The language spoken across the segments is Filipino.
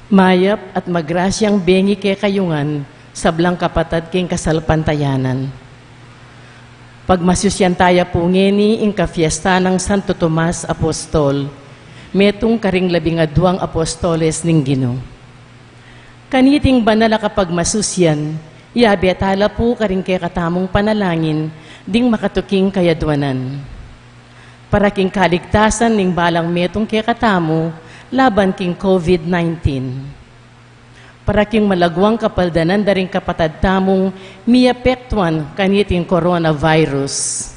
Mayap at magrasyang bengi kay kayungan, sablang kapatad king kasalpantayanan. Pagmasusyan taya po ngeni ing kafiesta ng Santo Tomas Apostol, metong karing 12 apostoles ning Ginoo. Kaniting banala kapag masusyan, iabetala po karing kay katamong panalangin, ding makatuking kayadwanan. Para king kaligtasan ning balang metong kay katamo, laban king COVID-19. Para king malagwang kapaldanan daring kapatad tamong miapektuan kaniting coronavirus.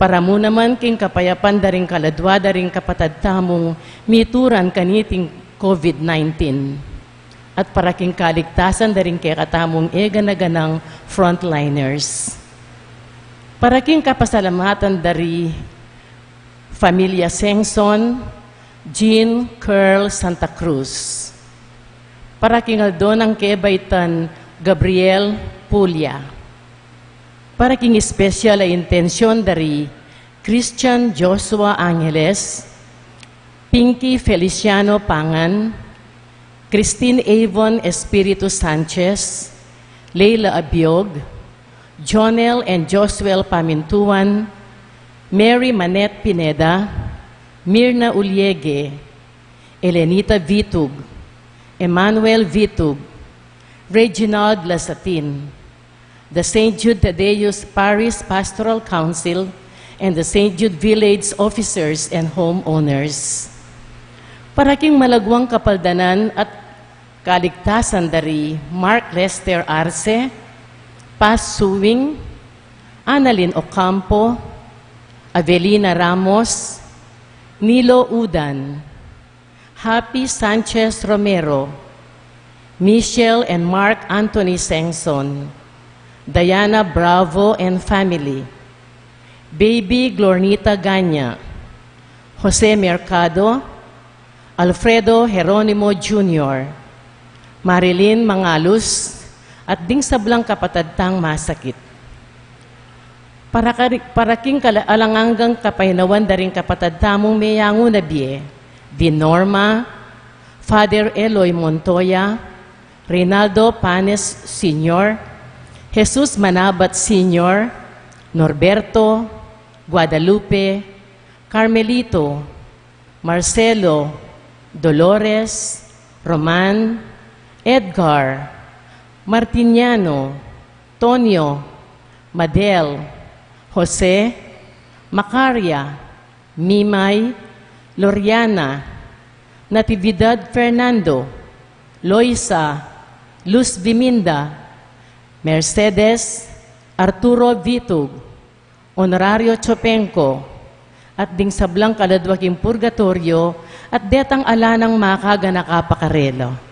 Para mo naman king kapayapan daring kaladwa daring kapatad tamong mituran kaniting COVID-19. At para king kaligtasan daring kay katamong eganaganang frontliners. Para king kapasalamatan dari Familia Sengson, Jean Curl Santa Cruz. Para kingaldo ng kebaitan Gabriel Pulya. Para king espesyal ay intensyon dari Christian Joshua Angeles, Pinky Feliciano Pangan, Christine Avon Espiritu Sanchez, Leila Abiog, Jonel and Josuel Pamintuan, Mary Manette Pineda, Mirna Uliege, Elenita Vitug, Emmanuel Vitug, Reginald Lasatin, the St. Jude Tadeus Parish Pastoral Council, and the St. Jude Village officers and homeowners. Para king malagwang kapaldanan at kaligtasan dari Mark Lester Arce, Paz Suwing, Annalyn Ocampo, Avelina Ramos, Nilo Udan, Happy Sanchez Romero, Michelle and Mark Anthony Sengson, Diana Bravo and family, Baby Glornita Ganya, Jose Mercado, Alfredo Jeronimo Jr., Marilyn Mangalus, at ding sablang kapatadtang masakit. Para king alangangang kapahinawan daring kapatadtamong mayango na biye, Di Norma, Father Eloy Montoya, Reynaldo Panes Sr., Jesus Manabat Sr., Norberto, Guadalupe, Carmelito, Marcelo, Dolores, Roman, Edgar, Martiniano, Tonio, Madel, Jose, Macaria, Mimay, Loriana, Natividad Fernando, Loisa, Luz Viminda, Mercedes, Arturo Vitug, Honorario Chopenco, at ding sablang kaladwaking purgatorio at detang alanang makaganakapakarelo.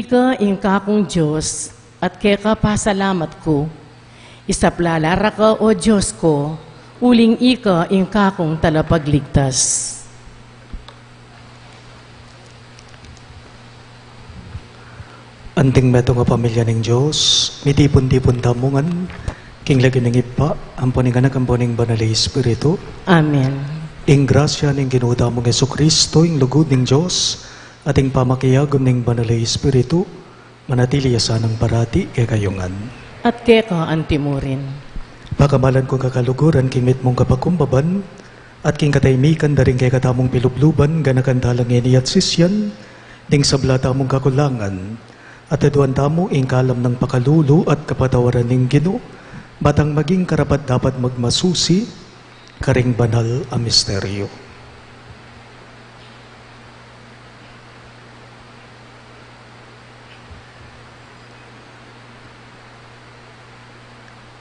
Ika ingka kong Diyos at keka pasalamat ko. Isaplalara ka o Diyos ko, uling ika ingka kong talapagligtas. Anting meto nga pamilya ng Diyos, mitipon-tipon tamungan, king lagi ng ipa, amponing anak, amponing banalay Espiritu. Amen. Ing grasya ng ginuda mong Yesu Kristo, ing lugod ng Diyos, ating pamakiyagom ng banalay Espiritu, manatili sa ng parati kay kayungan. At keka antimurin. Pakamalan kong kakaluguran, kimit mong kapakumbaban, at king kataymikan daring kay katamong pilubluban, ganakandalang ini at sisyan, ding sablata mong kakulangan, at aduan tamo ing kalam ng pakalulu at kapatawaran ng Ginoo, batang maging karapat dapat magmasusi, karing banal a misteryo.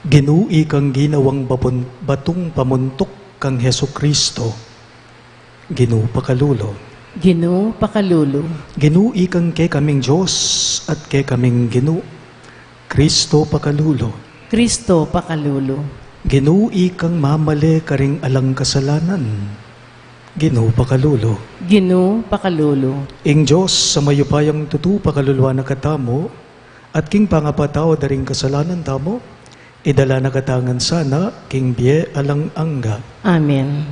Ginui kang ginawang batong pamuntok kang Hesu Kristo, Ginoo pakalulo. Ginoo pakalulu. Ginui kang kay kaming Diyos at kay kaming Ginoo, Kristo pakalulo. Kristo pakalulu. Ginui kang mamali karing alang kasalanan, Ginoo pakalulo. Ginoo pakalulu. Ing Diyos sa mayupayang tutu pakaluluwa na katamo, at king pangapatao daring kasalanan tamo, idala na katangan sana, king biye alang angga. Amen.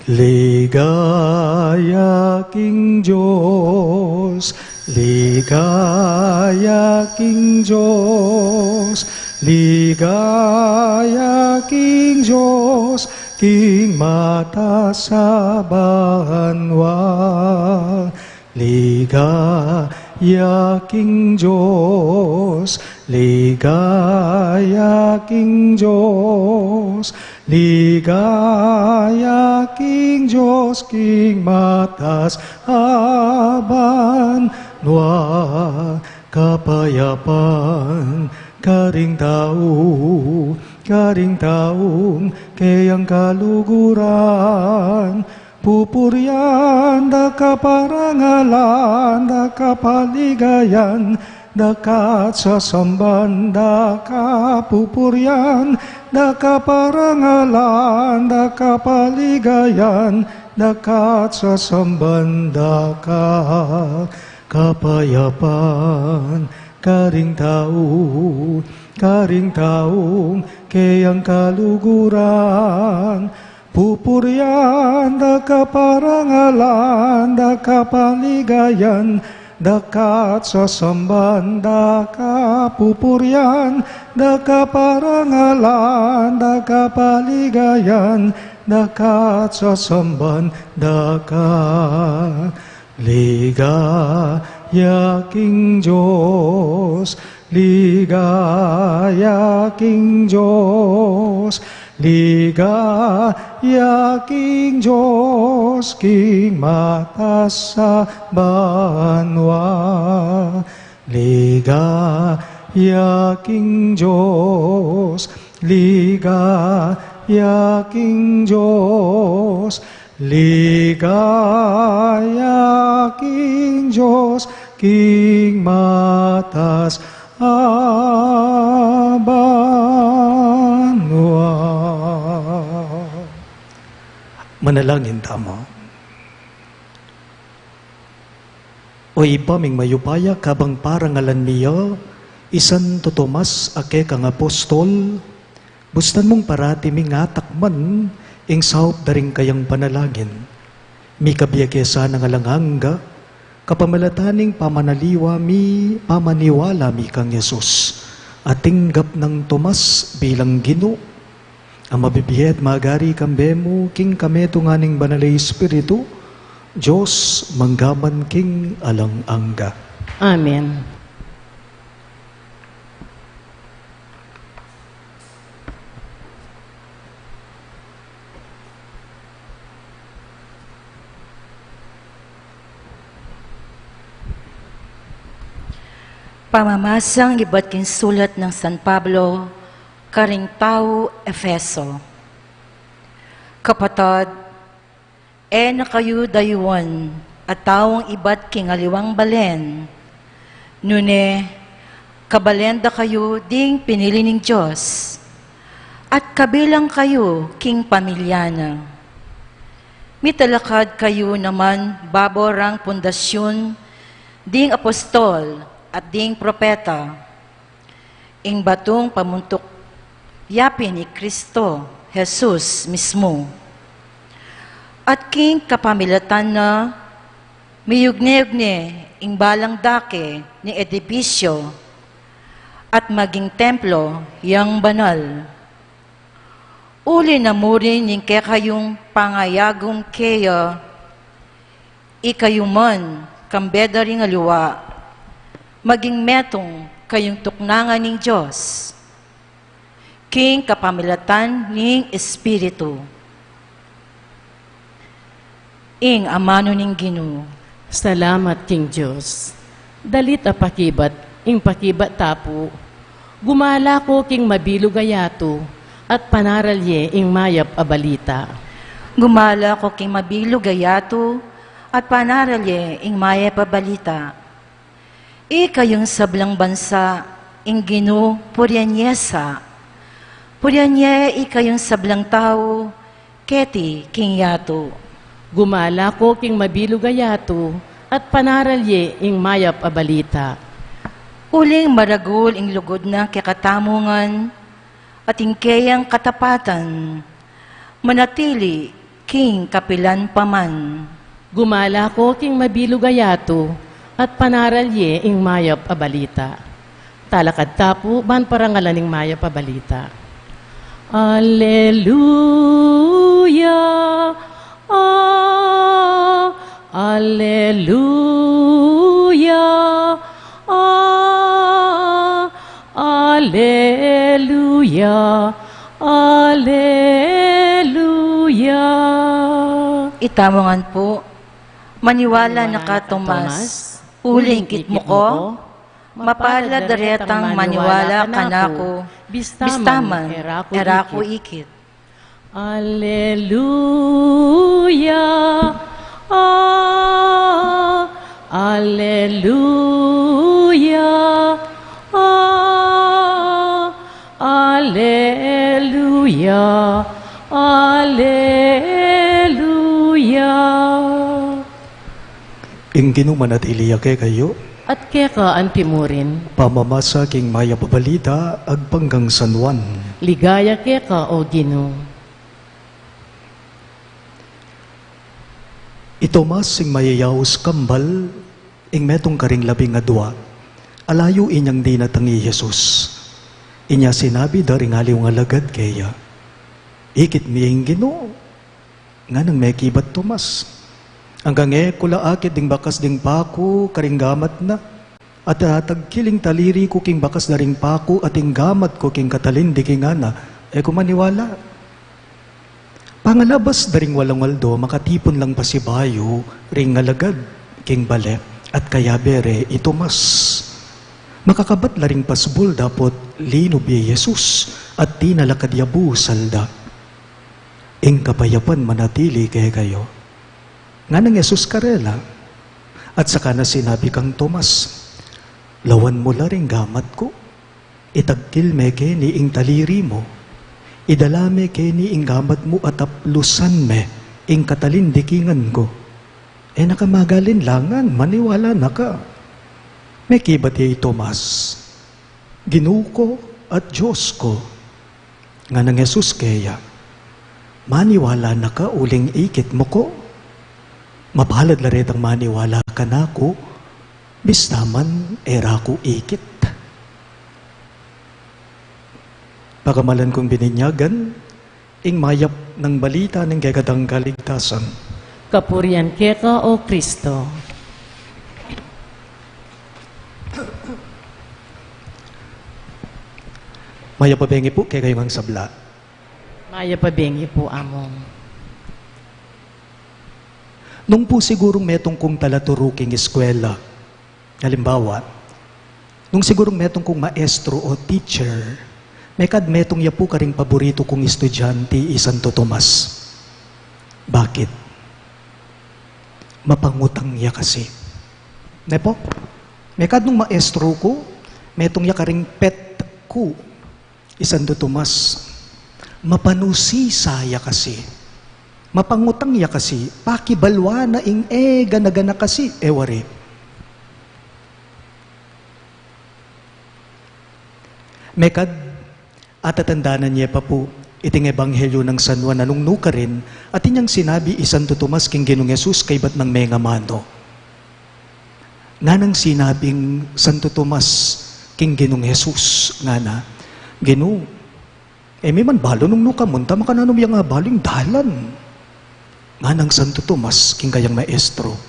Ligaya king Diyos, ligaya king Diyos, ligaya king Diyos, king mata sa banwa. Ligaya king Diyos, ligaya king Diyos, ligaya king Diyos, king matas aban nwa, kapayapan karing taong kayang kaluguran, pupuryan da kaparangalan, da kapaligayan, dakat sa samban, da kapupuryan, da kaparangalan, da kapaligayan, dakat sa samban, da kapayapan, karing taong kayang kaluguran, pupuryan, da kaparangalan, da kapaligayan, dakat sa samban, da kapupuryan, da kaparangalan, da kapaligayan, dakat sa samban, da ligaya king Diyos, ligaya king Diyos, ligaya king Diyos, king matas sa banwa. Ligaya king Diyos, ligaya king Diyos, ligaya king Diyos, king matas abanwa. Manalangin tamo. O ipaming mayupaya kabang parangalan niya, isan to Tomas ake kang apostol, bustan mong parati mingatakman, ing saup daring kayang panalangin. Mi kabiyake sana nga langangga, kapamalataning pamanaliwa pamaniwala mi kang Yesus, at tinggap ng Tomas bilang Ginoo. Ang mabibiyet magari kambemo, king kameto nga ning banalay Espiritu, Diyos manggaman king alang angga. Amen. Pamamasang iba't king sulat ng San Pablo, karing tao Efeso. Kapatad, na kayo dayuan, at taong iba't king aliwang balen, Nune, kabalenda kayo ding pinili ng Diyos, at kabilang kayo king pamilyana. Mitalakad kayo naman baborang pundasyon, ding apostol at ding propeta, ing batong pamuntok yapin ni Kristo, Jesus mismo. At king kapamilatan na miyugne-yugne ing balang dake ni edipisyo at maging templo yang banal. Uli na muri ning kayong pangayagong kaya ikayuman kambeda ring aliwa maging metong kayong tuknangan ng Diyos king kapamilatan ning Espiritu ing amano ning Ginoo. Salamat King Diyos. Dalit a pakibat, ing pakibat tapo. Gumala ko king mabilog ayato, at panaralye ing mayap a balita. Gumala ko king mabilog ayato, at panaralye ing mayap a balita. Ikayong sablang bansa, ing Ginoo puryanyesa. Puryanye ikayong sablang tao, keti king yato. Gumala ko king mabilog ayato, at panaralye ing mayap a balita. Uling maragul ing lugod na kikatamungan, at ingkayang katapatan, manatili king kapilan paman. Gumala ko king mabilog ayato, at panaralye ing mayap a balita. Talakad tapo, ban parangalan ing mayap a balita. Alleluia! Alleluia, Alleluia, Alleluia. Itamongan po, maniwala na ka Tomas, uling kit mo ko, mapala daretang maniwala ka na ko, bistaman, erako ikit. Alleluia, Alleluia, Alleluia, Alleluia. Ing ginuman at iliyake kayo, At keka ang timurin, pamamasa king maya babalita agpanggang San Juan. ligaya keka o Ginoo. Ito mas sing mayayaos kambal, ing metong karing labing adwa, alayo inyang di natangi Jesus. Inya sinabi daring aliw nga lagad kaya, ikit miyeng Ginoo, nga nang may kibat Tomas. Hanggang kula akit ding bakas ding paku, karing gamat na, at tagkiling taliri ko king bakas daring paku, at ing gamat ko king katalin di king ana, kumaniwala. Pangalabas daring walang waldo, makatipon lang pa si Bayo, ring ngalagad, king bale, at kaya bere, ito mas. Makakabat laring pasbol, dapot linob ye Jesus, at tinalakadyabu salda. Ing kapayapan manatili kay kayo. Nga nang Jesus karela, at saka na sinabi kang Tomas, lawan mo laring gamat ko, itagkil me ni ing taliri mo, idalame keni ing gamat mo at aplusan me ing katalindikingan ko. Nakamagalin langan, maniwala na ka. May kibat yay Tomas, Ginoo ko at Diyos ko. Nga nang Jesus kaya, maniwala na ka uling ikit mo ko. Mapalad laret ang maniwala ka na ko, bistaman era ko ikit. Pagamalan kong bininyagan, ing mayap ng balita ng gagadang kaligtasan. Kapurian keka o Kristo. Maya pabengi po kay kayong sabla. Maya pabengi po among. Nung po sigurong metong kong talaturuking eskwela, halimbawa, nung sigurong metong kong maestro o teacher, may metong ya po karing paborito kong estudyante, Santo Tomas. Bakit? Mapangutang ya kasi. Ne po? May kadnong maestro ko, metong yakaring pet ko, isan do Tomas, mapanusi saya kasi, mapangutang ya kasi, pakibalwa na ing gana-gana kasi, wari. Mekad, at tatandaanan niya pa po, iting ebanghelyo ng San Juan nanungnuka rin, at inyang sinabi isan do Tomas king Ginong Yesus kay bat ng menga mano. Nga nang sinabing Santo Tomas king Ginong Yesus, nga na, Gino, may man balo nung nukamunta, makananom yung nga baling dalan. Nga nang Santo Tomas king kayang maestro.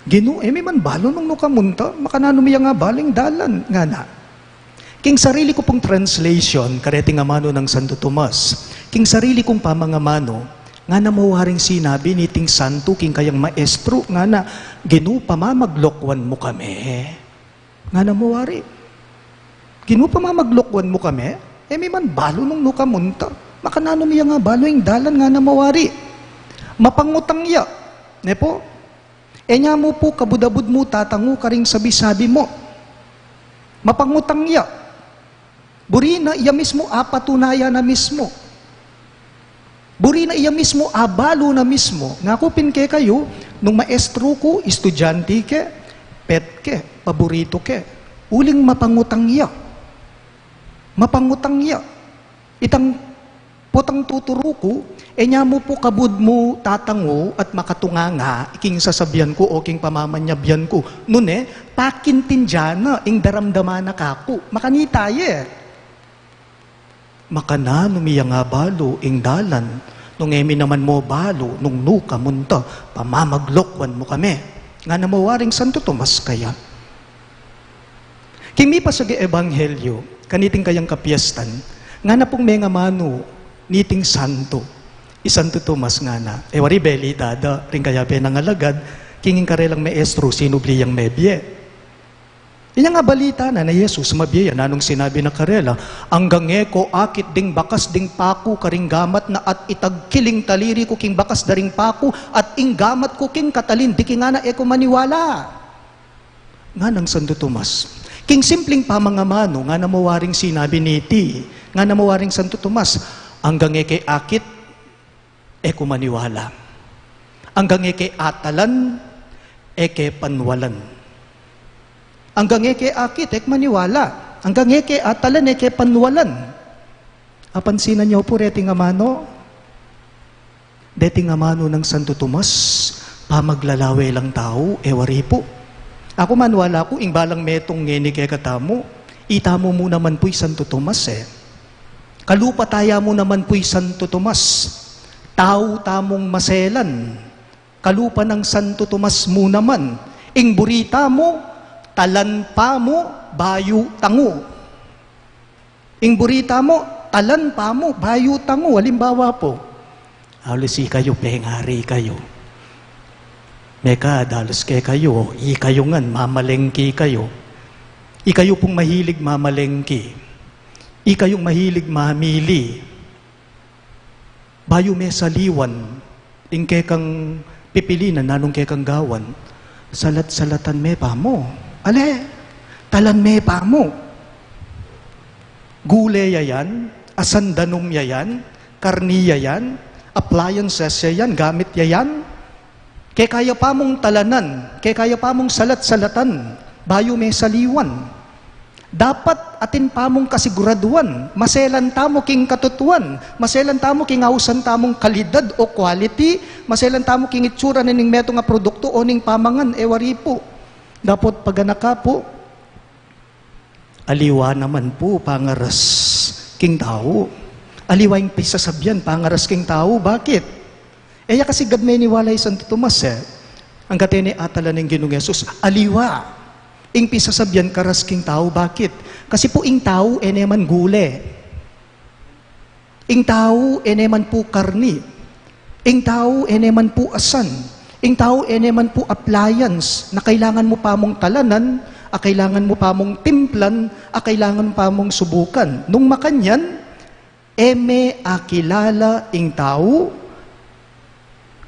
Gino, may man balo nung nukamunta, makananom yung nga baling dalan. Nga na, king sarili ko pong translation, kareting amano ng Santo Tomas, king sarili kong pamangamano, nga na mawaring sinabi ni ting santo, king kayang maestro, nga na, Gino, pamamaglokwan mo kami. Nga na mawari. Gino, pamamaglokwan mo kami, may man balo nung nukamunta, makananom yung nga balo yung dalan, nga na mawari. Mapangutang ya, ne po, nya mo po, kabudabud mo, tatango ka ring sabi-sabi mo. Mapangutang ya, buri na iya mismo, apatunaya na mismo. Buri na iya mismo, abalo na mismo. Ngakupin ke kayo, nung maestro ko, estudyante ke, pet ke, paborito ke, uling mapangutang ya. Mapangutang ya. Itang potang tuturo ko, nya mo po kabud mo tatango at makatunganga, iking sasabihan ko o king pamamanyabyan ko. Nun pakintindyana, ing daramdamana kako, makanitaye. Makana numiya nga balo ing dalan, nung emi naman mo balo, nung nuka munta, pamamaglokwan mo kami. Nga na mawaring Santo Tomas kaya. Kimi pa sa ebanghelyo, kaniting kayang kapiestan, nga na pong may nga mano, niting santo, isanto Tomas nga na, wari beli dada, rin kaya penangalagad, kinging karelang maestro, sinubliyang mebye. Inya nga balita na Jesus mabiya nanong sinabi na karela, anggang ko akit ding bakas ding paku karing gamat na at itagkiling taliri ko king bakas daring paku at ing gamat ko king katalin di nga na eko maniwala. Nga nang Santo Tomas, king simpleng pamangamano nga na mawaring sinabi niti, nga na mawaring Santo Tomas, anggang kay akit eko maniwala. Anggang kay atalan eke panwalan. Hanggang eke akitek maniwala. Hanggang eke atalan eke panwalan. Apansinan niyo po reting amano? Deting amano ng Santo Tomas, pamaglalawe lang tao, wari po. Ako manwala ko, ingbalang metong ngeni kaya katamo, itamo mo naman po'y Santo Tomas Kalupataya mo naman po'y Santo Tomas. Tao tamong maselan. Kalupa ng Santo Tomas mo naman. Ing burita mo, talan pa mo, bayu tango. Ing burita mo, talan pa mo, bayu tango. Halimbawa po, alisi kayo, pengari kayo. Meka, dalos ke kayo, ikayo ngan, mamalengki kayo. Ikayo pong mahilig mamalengki. Ikayong mahilig mamili. Bayu me saliwan, ing kekang pipilinan, nanong kekang gawan, salat-salatan me pa mo. Ale, talan me pa mo. Gule yayan, asandanom yayan, karni yayan, appliances yayan, gamit yayan. Kaya pa mong talanan, kaya pa mong salat-salatan, bayo may saliwan. Dapat atin pa mong kasiguraduan, maselan tamo king katutuan, maselan tamo king ausan tamong kalidad o quality, maselan tamo king itsura ning meto nga produkto o ning pamangan, wari po. Dapat paganaka po, aliwa naman po, pangaras king tao. Aliwa yung pisasabyan, pangaras king tao. Bakit? Kasi gad may niwalay Santo Tomas ang katene atala ng Ginong Yesus, aliwa. Ing pisasabyan karas king tao. Bakit? Kasi po ing tao, eneman gule. Ing tao, eneman po karni. Ing tao, eneman po asan. Ing tao, eneman po appliance na kailangan mo pa mong talanan, kailangan mo pa mong timplan, kailangan pa mong subukan. Nung makanyan, eme akilala ing tao,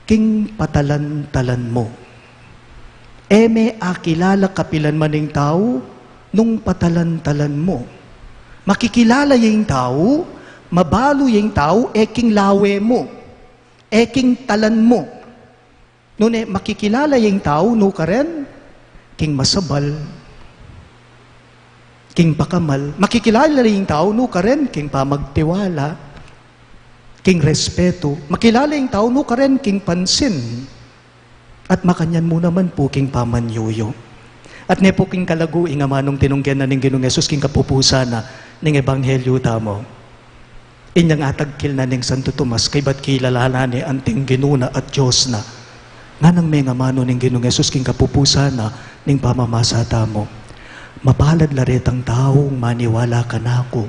king patalan-talan mo. Eme akilala kapilan maning tao, nung patalan-talan mo. Makikilala yung tao, mabalo yung tao, eking lawe mo, eking talan mo. Nune, makikilala yung tao, no ka rin, king masabal, king pakamal. Makikilala yung tao, no ka rin, king pamagtiwala, king respeto. Makilala yung tao, no ka rin, king pansin. At makanyan mo naman po king pamanyuyo. At ne po king kalagu, nga manong tinunggen na ning Ginoong Hesus, king kapupusa na ning Ebanghelyo tamo. Inyang atagkil na ning Santo Tomas, kay ba't kilala ni anting ginuna at Diyos na. Nga nang may nga mano ning Ginoong Hesus, king kapupusa na ning pamamasa tamo. Mapalad laretang taong maniwala ka na ako,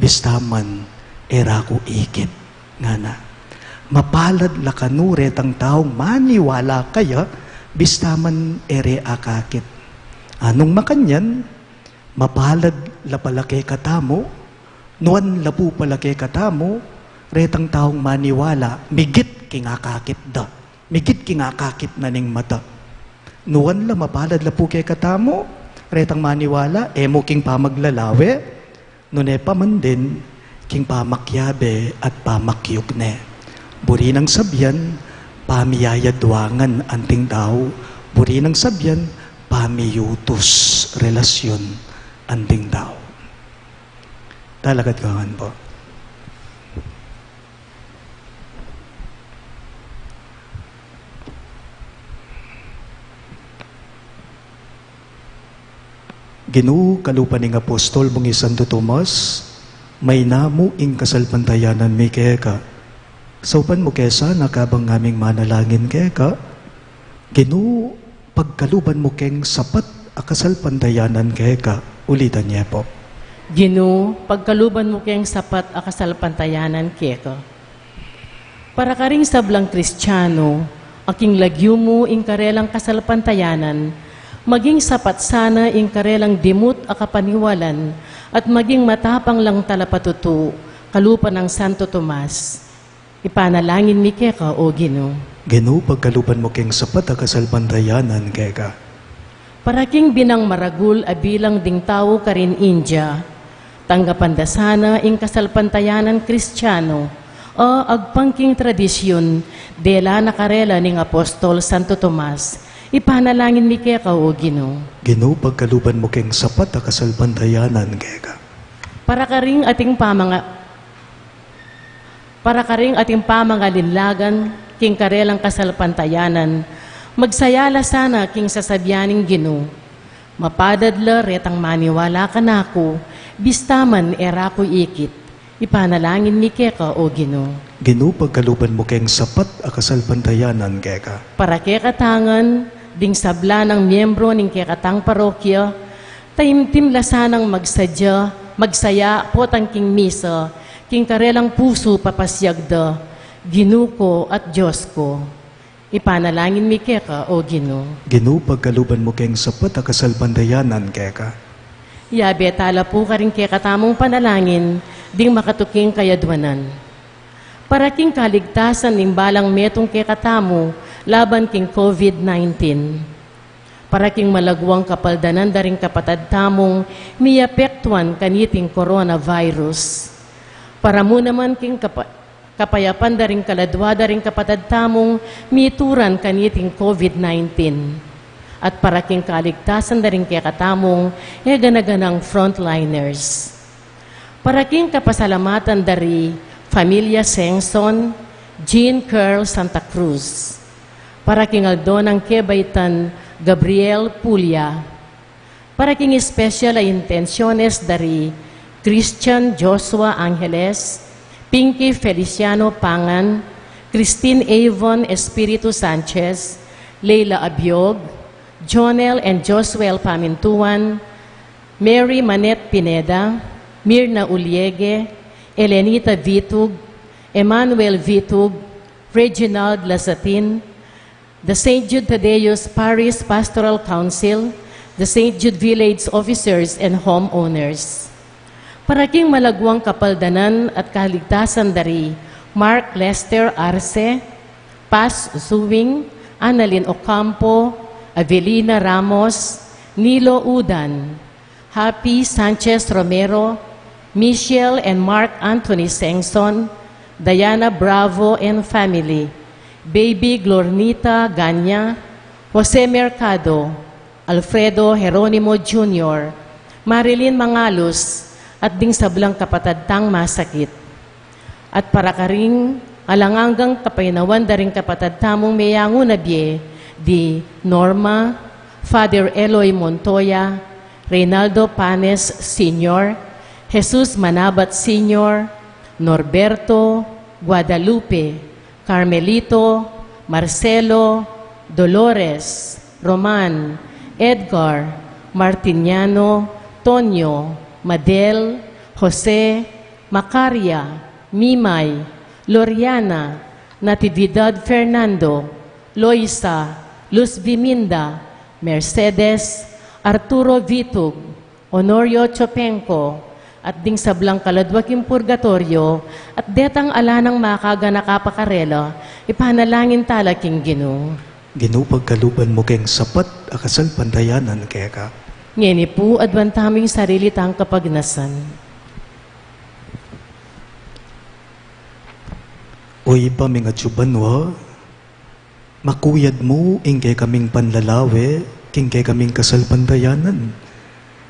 bistaman era ko ikit. Nga na. Mapalad la kanuret ang taong maniwala kaya, bistaman ere akakit. Anong makanyan, mapalad la palake katamo, nuan lapu palake katamo, retang taong maniwala, migit kingakakit da, migit kingakakit na ning mata. Nuan la mapalad la pu kay katamo, retang maniwala, emo king pamaglalawe, nune pa man din, king pamakyabe at pamakyugne. Buri ng sabyan, pamiyayadwangan anting tao. Buri ng sabyan, pamiyutos relasyon anting tao. Talagad kawan po. Ginoo kalupan ng apostol mong Santo Tomas, may namu ing kasalpantayanan mi keka. Saupan mo kesa, nakabang ngaming manalangin keka, Ginoo, pagkaluban mo keng sapat akasal pandayanan keka, ulitan niya po. Ginoo, pagkaluban mo keng sapat akasal pantayanan keka. Para ka ring sablang Kristiyano, aking lagyo mo ing karelang kasal pantayanan, maging sapat sana ing karelang dimut akapaniwalan, at maging matapang lang talapatutu, kalupan ng Santo Tomas. Ipanalangin mi keka, o Ginoo. Ginoo, pagkaluban mo keng sapat akasal pandayanan keka. Para king binang maragul abilang ding tao karin India, tanggapan da sana ing kasalpantayanan Kristiyano, o agpangking tradisyon, dela nakarela ning Apostol Santo Tomas, ipanalangin mi keka, o Ginoo. Ginoo, pagkaluban mo keng sapat akasal pandayanan keka. Para karing ating pamangalinlagan, king karelang kasalpantayanan, magsayala sana king sasabyaning Ginoo. Mapadadla retang maniwala ka nako, bistaman era ko ikit. Ipanalangin mi keka, o Ginoo. Ginoo, pagkaluban mo keng sapat akasal pandayanan keka. Para kekatangan, ding sabla ng miyembro ning kekatang parokya, taimtim lasanang magsaya potang king misa, king karelang puso papasyagda, Ginoo at Diyos ko. Ipanalangin mi keka, o Ginoo. Ginoo, pagkaluban mo keng sapat akasal pandayanan keka. Yabe tala po ka rin kekatamong panalangin, ding makatuking kayadwanan. Para king kaligtasan ning balang metong kekatamo, laban king COVID-19. Para king malagwang kapaldanan daring kapatad tamong miyapektuan kaniting coronavirus. Para mo naman king kapayapan daring kaladwa daring kapatad tamong mituran kaniting COVID-19. At para king kaligtasan daring kekatamong ganaganang frontliners. Para king kapasalamatan dari Familia Sengson, Jean Curl Santa Cruz. Para king Aldonang Kebaitan Gabriel Pulya. Para king special ay intenciones dari Christian Joshua Angeles, Pinky Feliciano Pangan, Christine Avon Espiritu Sanchez, Leila Abiog, Jonel and Josuel Pamintuan, Mary Manette Pineda, Mirna Uliege, Elenita Vitug, Emmanuel Vitug, Reginald Lasatin, the St. Jude Tadeus Parish Pastoral Council, the St. Jude Village Officers and Homeowners. Para king malagwang kapaldanan at kaligtasan dari Mark Lester Arce, Paz Zuwing, Annalyn Ocampo, Avelina Ramos, Nilo Udan, Happy Sanchez Romero, Michelle and Mark Anthony Sengson, Diana Bravo and family, Baby Glornita Ganya, Jose Mercado, Alfredo Jeronimo Jr., Marilyn Mangalos, at ding sablang kapatadtang masakit. At para karing alanganggang kapainawan daring kapatadtamong mayango na biye, di Norma, Father Eloy Montoya, Reynaldo Panes Sr., Jesus Manabat Sr., Norberto, Guadalupe, Carmelito, Marcelo, Dolores, Roman, Edgar, Martiniano, Tonyo, Madel, Jose, Macaria, Mimay, Loriana, Natividad Fernando, Loisa, Luz Biminda, Mercedes, Arturo Vitug, Honorio Chopenco, at ding sablang kaladwaking purgatorio, at detang alanang makaga nakapakarela, ipanalangin talaking Ginoo. Ginoo pagkaluban mo keng sapat akasal pantayanan kaya ka. Ngeni po, adwan taming sarili tang kapagnasan. Oy pa mga tsubanwa, makuyad mo ingkay kaming panlalawe, kingkay kaming kasal pantayanan.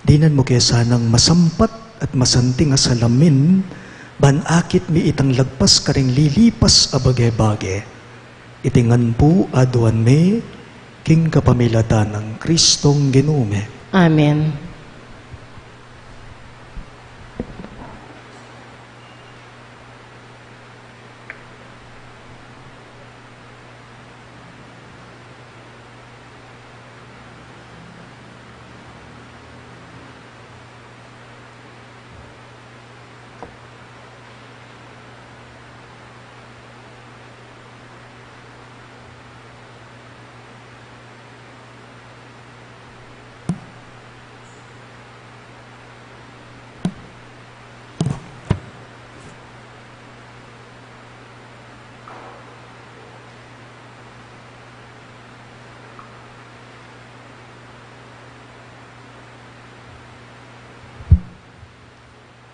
Dinan mo kaya sanang masampat at masanting asalamin, banakit mi itang lagpas karing lilipas abage-bage. Itingan po aduan me, king kapamilatan ng Kristong Ginume. Amen.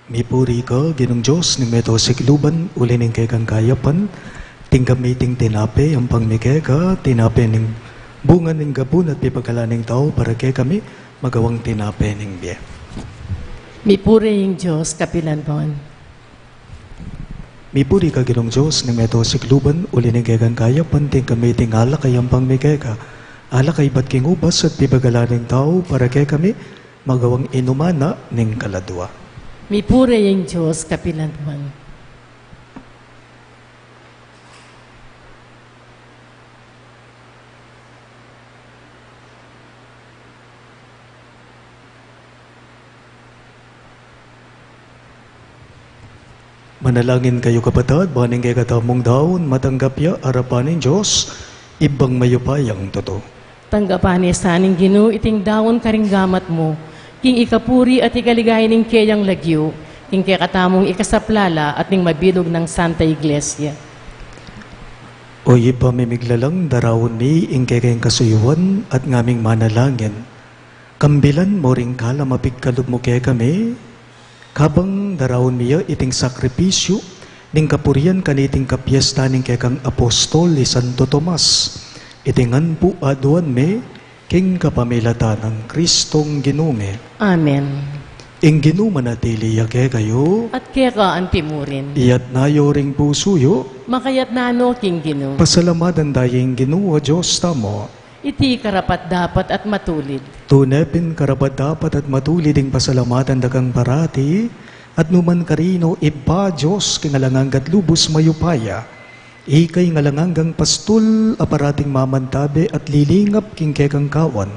Mipuri ka, ginong Diyos, ni meto sikluban, uli ning kay kang kayapan, tinggamiting tinape, ang pangmike ka, tinape ning bunga ning gabun at pipagkalaning tao, para kay kami, magawang tinape ning biye. Mipuri yung Diyos, kapilanban. Mipuri ka, ginong Diyos, ni meto sikluban, uli ning kay kang kayapan, tinggamiting alakay ang pangmike ka, alakay ba't king ubas at pipagkalaning tao, para kay kami, magawang inumana ning kaladwa. Mipuri yung Diyos, kapilanban. Manalangin kayo kapatid, baning kay katamong daon, matanggap ya, arapanin Diyos, ibang mayupayang totoo. Tanggapan sa aning Ginoo, iting daon karing gamat mo, king ikapuri at ikaligay ning kayang lagyo, king kaya katamong ikasaplala at ning mabilog ng Santa Iglesia. O iba mimiglalang darawon mi, ingkay kayong kasuyuan at ngaming manalangin. Kambilan mo ring kala mapigkalog mo kaya kami, kabang darawon miya iting sakripisyo, ning kapurian kaniting kapiesta ning kaya kang apostol ni Santo Tomas. Itingan po aduan me, king kapamilatan ng Kristong Ginume. Amen. Ing ginuma natili yake kayo, At kaya ka ang timurin, iyat nayo ring pusuyo, makayat nano king Ginoo, pasalamadan dayeng ginuwa Diyos tamo. iti karapat dapat at matulid. Tunepin karapat dapat at matulid ing pasalamatan dagang parati, at numan karino iba Diyos kingalanganggat lubos mayupaya. Ikay ngalanganggang pastul aparating mamantabe at lilingap king kekang kawan.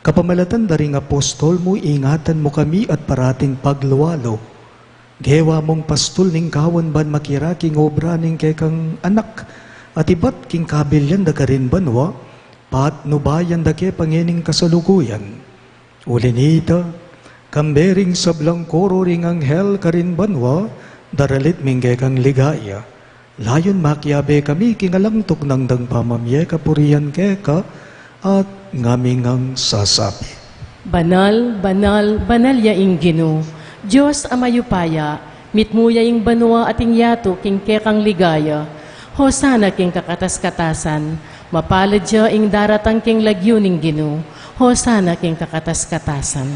Kapamalatan daring apostol mo, ingatan mo kami at parating pagluwalo. Gewa mong pastul ning kawan ban makira king obra ning kekang anak. At ibat king kabilyan da karin banwa, pat nubayan da ke pangining kasalukuyan. Ulinita, kambering sablang koro ring anghel karin banwa, daralit ming kekang ligaya. Layon makyabe kami kingalangtok ng dang pamamye kapurian keka, at ngamingang sasabi. Banal, banal, banal yaing Gino, Diyos amayupaya, mitmuya ing banwa ating yato king kekang ligaya, hosana king kakatas-katasan, mapalad siya ing daratang king lagyo ning Gino, hosana king kakatas-katasan.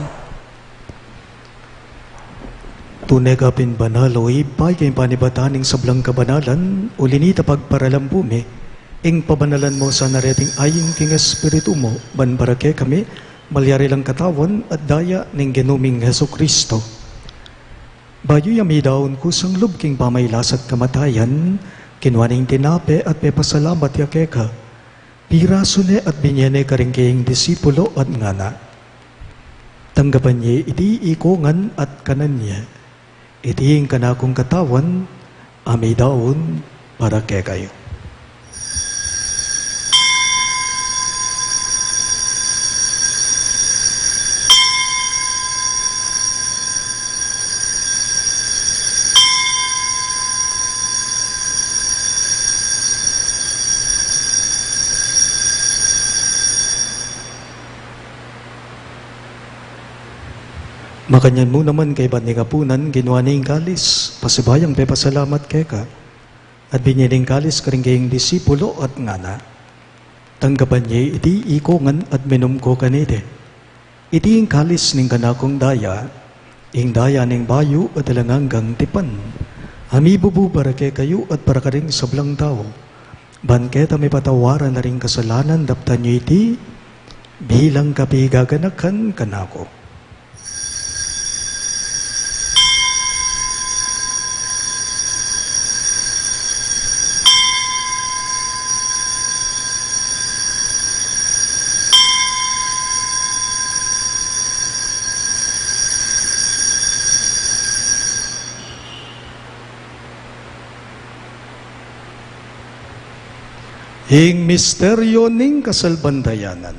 Tunay kapin banal o ipay kay panibataning sablang kabanalan, ulinita pagparalambumi, ing pabanalan mo sa nareting aying king espiritu mo, banbarake kami, malyari lang katawan at daya ning genuming Heso Kristo. Bayo yami daon kusang lub king pamaylas at kamatayan, kinwaning tinape at pepasalamat yakeka, piraso ne at binyene karing kaying disipulo at ngana. Tanggapan niya iti ikongan at kanan niya. Itiing kanakong katawan, amay daon para kay kayo. Makanyan mo naman kay Bani Kapunan, ginawa niyong kalis, pasibayang pepasalamat kay ka, at binyaning kalis karing kayong disipulo at ngana. Tanggapan niya iti ikongan at minum ko kanite. Iti yung kalis ning kanakong daya, ing daya ning bayo at alanganggang tipan. Hamibubu para kay kayo at para karing sablang tao. Banketa may patawaran na ring kasalanan, daptan niyo iti, bilang kapigaganakan kanako. Ing misteryo ning kasalbandayanan.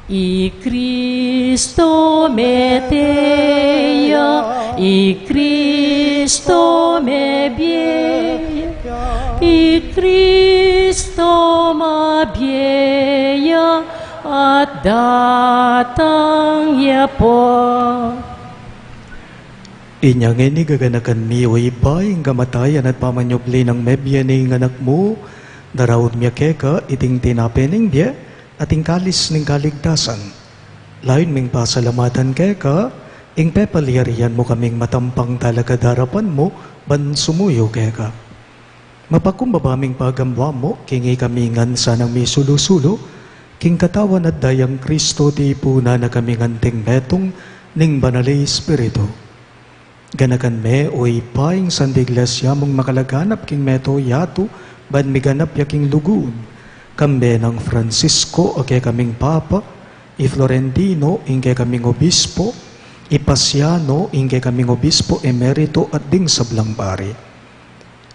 I Cristo meteia, I Cristo me bieia, I Cristo mabieia, at datang yapo. Inyang ini gaganakan mi o ibay ang kamatayan at pamanyobli ng mebya ning anak mo, darawod miya keka iting tinapening biya ating kalis ning kaligtasan. Lain ming pasalamatan keka, ing pepaliyarian mo kaming matampang talaga darapan mo, ban sumuyo keka. Mapakumbabaming pagamwa mo, kingi kamingan sanang may sulusulo, king katawan at dayang Kristo ti puna na kamingan ting metong ning banalay espiritu. Ganakan me o ipaing sandiglasya mong makalaganap king meto yato, ban miganap yaking lugun, kambe ng Francisco ake kaming Papa, i Florentino ingke kaming Obispo, i Pasiano ingke kaming Obispo Emerito at ding sablang pari.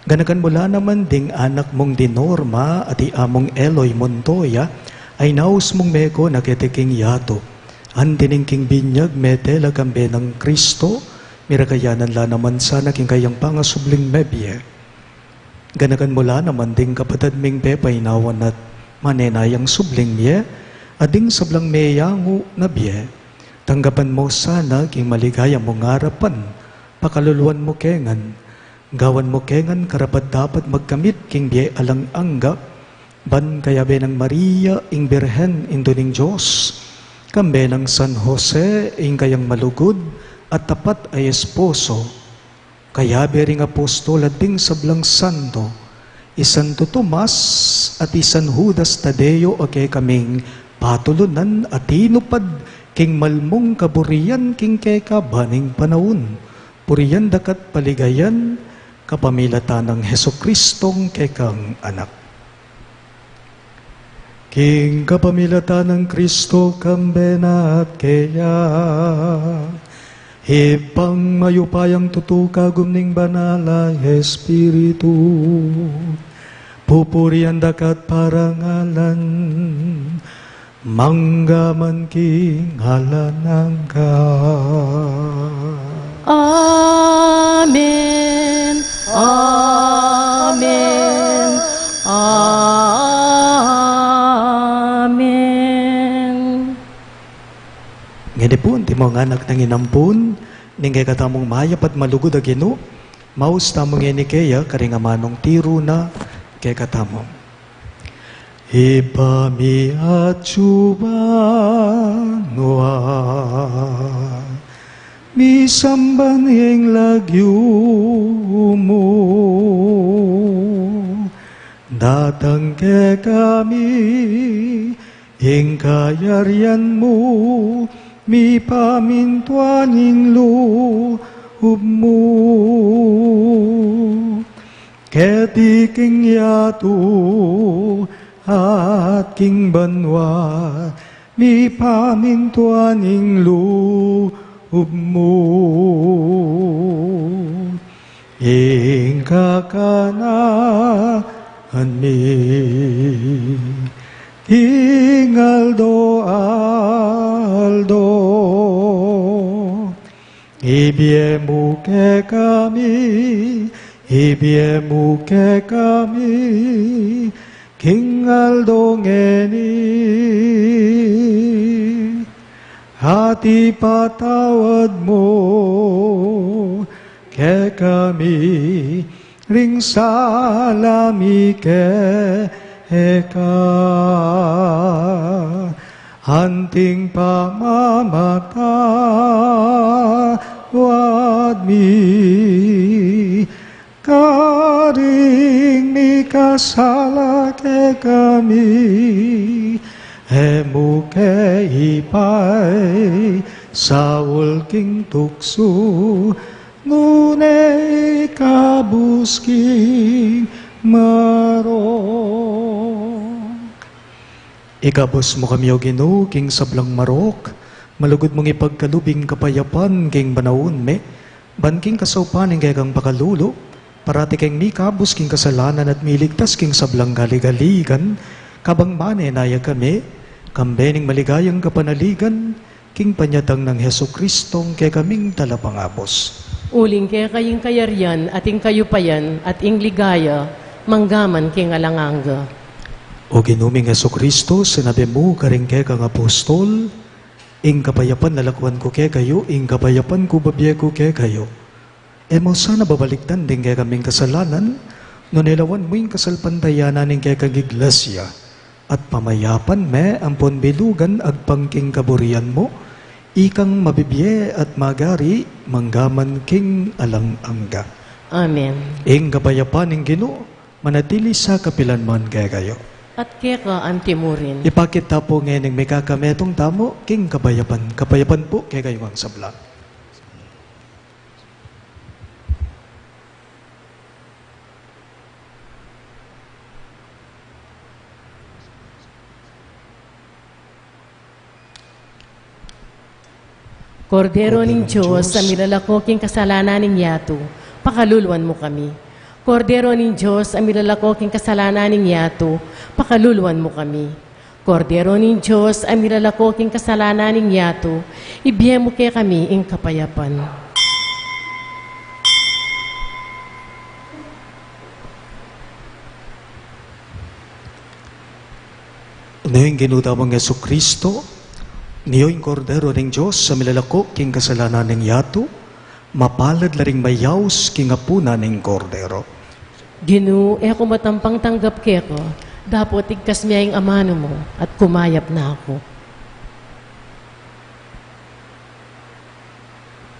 Ganakan mula naman ding anak mong Dinorma at i among Eloy Montoya, ay naus mong meko nakitiking yato, andining king binyag metela kambe ng Kristo, mirakayanan la naman sana king kayang pangasubling mebye. Ganakan mula naman ding kapatid ming pepay nawan at manenayang subling miye, ading sablang meyango na biye. Tanggapan mo sana king maligaya mong harapan, pakaluluan mo kengan, gawan mo kengan karapat dapat magkamit king biye alang angga, ban kayabe ng Maria ing Birhen indo ning Diyos, kambe ng San Jose ing kayang malugod at tapat ay esposo, kaya bering apostol at ding sablang santo, Santo Tomas at San Judas Tadeo ake kaming patulunan at inupad king malmong kaburian king keka baning panahon. Puriyan dakat paligayan kapamilatan ng Heso Kristong kekang anak. King kapamilatan ng Kristo kambena at kaya hipang mayupayang tutuka gumning banala Espiritu, pupurian dakat parangalan, manggaman king halanangka. Amen, Amen, Amen. Inipon, ti mga anak ng inampun, ning kay katamong mayap at malugod a Ginoo, maus tamong inikeya, karing amanong tiro na kay katamong. Ibami at subanwa, misamban yung lagyo mo, datang ke kami, ing kayarian mo, mi pamintuan ing loob mo. Keti king yato at king banwa, mi pamintuan ing loob mo. Ing kakanahan mi, King Aldo, ibiemu ke kami, King Aldo ngeni, hati patawad mo ke kami, ring salami ke Eka, hanting pamamatawad mi, karing mi kasala ke kami, hemu ke ipay, saul king tukso, ngunay kabusking marok. Ikabos mo kami o Ginoo, king sablang marok, malugod mong ipagkalubing kapayapan, king banaon me, banking kasaupaning kay kang pakalulo, parati kang mikabos king kasalanan at miligtas king sablang galigaligan, kabang mane naya kami, kambening maligayang kapanaligan, king panyatang ng Heso Kristong kay kaming talapangabos. Uling kaya kayong kayaryan at ing kayupayan at ing ligaya, manggaman king alanganga. O ginuming Heso Kristo, sinabi mo karing kay kang apostol, ing kapayapan nalakuan ko kay kayo, ing kapayapan ko babye ko kay kayo. E mo sana babaliktan din kay kaming kasalanan, no nilawan mo yung kasalpantayanan ning kay kang iglesia, at pamayapan me ang ponbilugan ag pangking kaburian mo, ikang mabibye at magari, manggaman king alang-angga. Amen. Ing kapayapan ning Ginoo, manatili sa kapilanman kay kayo. At keka antimurin. Ipakita po ngayon may kakametong tamo, king kapayapan. Kapayapan po kay kayo ang sabla. Kordero ning Diyos, sa milalakoking kasalanan ning yato, pakaluluan mo kami. Kordero ning Diyos, ang milalakoking kasalanan ning yato, pakaluluan mo kami. Kordero ning Diyos, ang milalakoking kasalanan ning yato, ibigay mo kay kami ing kapayapan. Ngayon ginutawang Yesu Kristo, niyo yung kordero ng Diyos sa milalako king kasalanan ng yato, mapalad laring mayaws king apuna ng kordero. Ginoo, ako matampang tanggap keko, dapat igkas miya yung amano mo at kumayap na ako.